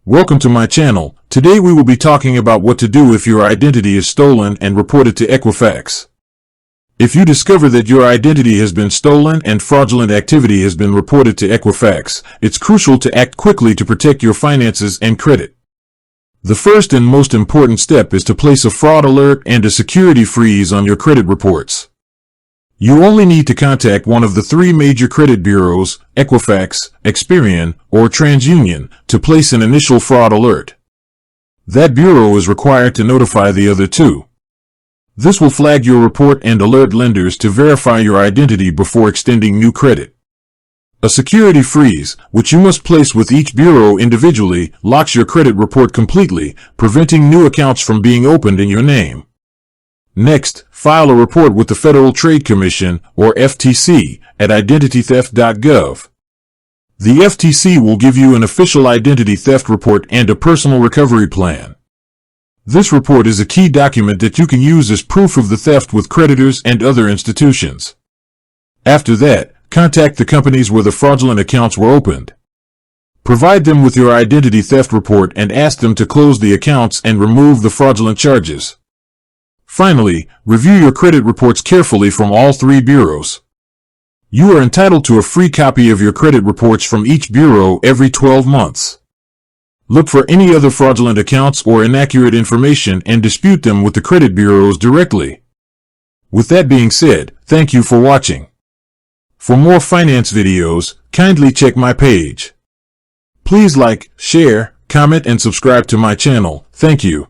Welcome to my channel. Today we will be talking about what to do if your identity is stolen and reported to Equifax. If you discover that your identity has been stolen and fraudulent activity has been reported to Equifax, it's crucial to act quickly to protect your finances and credit. The first and most important step is to place a fraud alert and a security freeze on your credit reports. You only need to contact one of the three major credit bureaus, Equifax, Experian, or TransUnion, to place an initial fraud alert. That bureau is required to notify the other two. This will flag your report and alert lenders to verify your identity before extending new credit. A security freeze, which you must place with each bureau individually, locks your credit report completely, preventing new accounts from being opened in your name. Next, file a report with the Federal Trade Commission, or FTC, at identitytheft.gov. The FTC will give you an official identity theft report and a personal recovery plan. This report is a key document that you can use as proof of the theft with creditors and other institutions. After that, contact the companies where the fraudulent accounts were opened. Provide them with your identity theft report and ask them to close the accounts and remove the fraudulent charges. Finally, review your credit reports carefully from all three bureaus. You are entitled to a free copy of your credit reports from each bureau every 12 months. Look for any other fraudulent accounts or inaccurate information and dispute them with the credit bureaus directly. With that being said, thank you for watching. For more finance videos, kindly check my page. Please like, share, comment, and subscribe to my channel. Thank you.